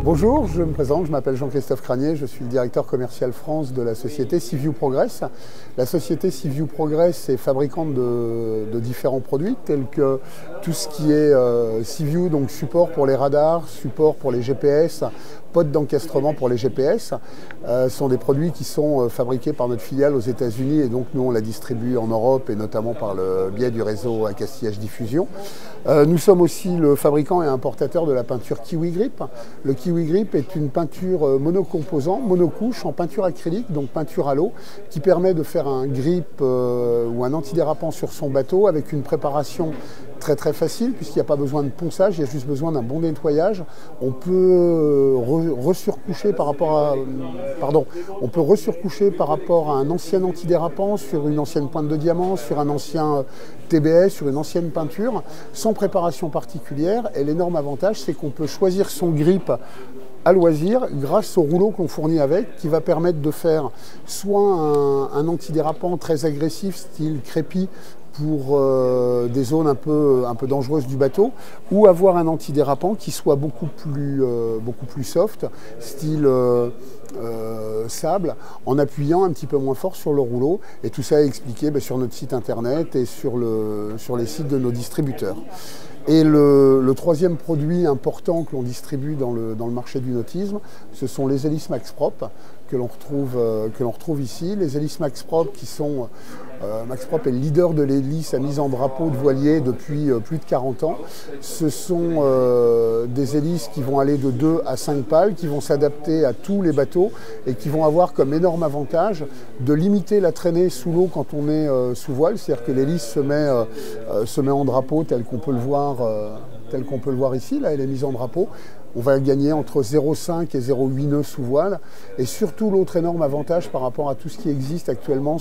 Bonjour, je me présente, je m'appelle Jean-Christophe Cranier, je suis le directeur commercial France de la société Seaview Progress. La société Seaview Progress est fabricante de différents produits tels que tout ce qui est Seaview, donc support pour les radars, support pour les GPS, pods d'encastrement pour les GPS. Ce sont des produits qui sont fabriqués par notre filiale aux États-Unis et donc nous on la distribue en Europe et notamment par le biais du réseau Accastillage Diffusion. Nous sommes aussi le fabricant et importateur de la peinture Kiwi Grip. Le Kiwi Grip est une peinture monocomposant, monocouche en peinture acrylique, donc peinture à l'eau, qui permet de faire un grip ou un antidérapant sur son bateau avec une préparation très facile puisqu'il n'y a pas besoin de ponçage, il y a juste besoin d'un bon nettoyage. On peut resurcoucher par rapport à un ancien antidérapant sur une ancienne pointe de diamant, sur un ancien TBS, sur une ancienne peinture, sans préparation particulière. Et l'énorme avantage, c'est qu'on peut choisir son grip à loisir grâce au rouleau qu'on fournit avec, qui va permettre de faire soit un antidérapant très agressif, style crépi, pour des zones un peu dangereuses du bateau, ou avoir un antidérapant qui soit beaucoup plus soft, style sable, en appuyant un petit peu moins fort sur le rouleau. Et tout ça est expliqué sur notre site internet et sur les sites de nos distributeurs. Et le troisième produit important que l'on distribue dans le marché du nautisme, ce sont les hélices MaxProp que l'on retrouve ici. Les hélices MaxProp qui sont... MaxProp est le leader de l'hélice à mise en drapeau de voilier depuis plus de 40 ans. Ce sont des hélices qui vont aller de 2 à 5 pales, qui vont s'adapter à tous les bateaux et qui vont avoir comme énorme avantage de limiter la traînée sous l'eau quand on est sous voile. C'est-à-dire que l'hélice se met en drapeau tel qu'on peut le voir ici. Là, elle est mise en drapeau. On va gagner entre 0,5 et 0,8 nœuds sous voile. Et surtout, l'autre énorme avantage par rapport à tout ce qui existe actuellement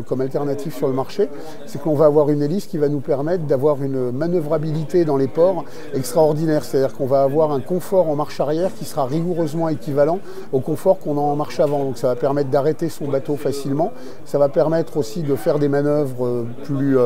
comme alternative sur le marché, c'est qu'on va avoir une hélice qui va nous permettre d'avoir une manœuvrabilité dans les ports extraordinaire. C'est-à-dire qu'on va avoir un confort en marche arrière qui sera rigoureusement équivalent au confort qu'on a en marche avant. Donc ça va permettre d'arrêter son bateau facilement. Ça va permettre aussi de faire des manœuvres plus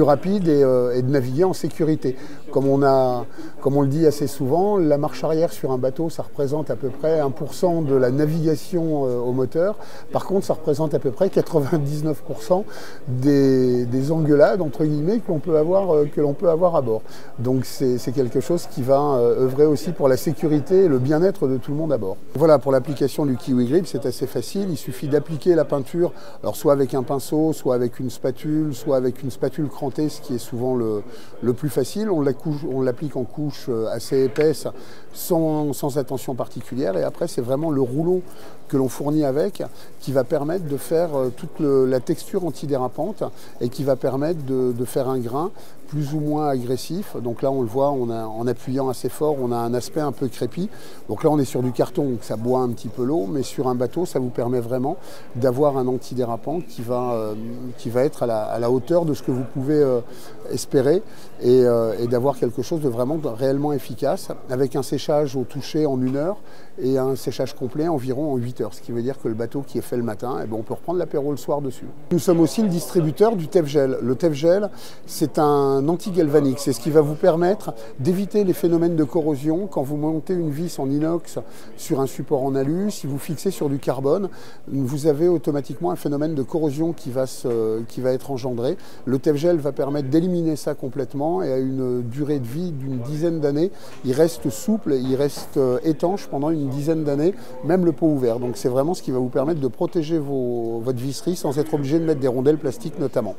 rapides et de naviguer en sécurité. Comme on le dit assez souvent, la marche arrière sur un bateau, ça représente à peu près 1% de la navigation au moteur. Par contre, ça représente à peu près 99% des engueulades, entre guillemets, que l'on peut avoir à bord. Donc c'est quelque chose qui va œuvrer aussi pour la sécurité et le bien-être de tout le monde à bord. Voilà, pour l'application du Kiwi Grip, c'est assez facile. Il suffit d'appliquer la peinture, alors soit avec un pinceau, soit avec une spatule, soit avec une spatule crantée, ce qui est souvent le plus facile. On l'applique en couche assez épaisse, sans attention particulière, et après c'est vraiment le rouleau que l'on fournit avec qui va permettre de faire toute la texture antidérapante et qui va permettre de faire un grain plus ou moins agressif. Donc là on le voit, en appuyant assez fort, on a un aspect un peu crépi. Donc là on est sur du carton, donc ça boit un petit peu l'eau, mais sur un bateau ça vous permet vraiment d'avoir un antidérapant qui va être à la hauteur de ce que vous pouvez espérer et d'avoir quelque chose de vraiment réellement efficace avec un séchage au toucher en 1 heure et un séchage complet environ en 8 heures, ce qui veut dire que le bateau qui est fait le matin, on peut reprendre l'apéro le soir dessus. Nous sommes aussi le distributeur du TEF-Gel. Le TEF-Gel, c'est un anti-galvanique, c'est ce qui va vous permettre d'éviter les phénomènes de corrosion quand vous montez une vis en inox sur un support en alu. Si vous fixez sur du carbone, vous avez automatiquement un phénomène de corrosion qui va être engendré. Le TEF-Gel va permettre d'éliminer ça complètement et à une durée de vie d'une dizaine d'années, il reste souple, il reste étanche pendant une dizaine d'années, même le pot ouvert. Donc c'est vraiment ce qui va vous permettre de protéger votre visserie sans être obligé de mettre des rondelles plastiques notamment.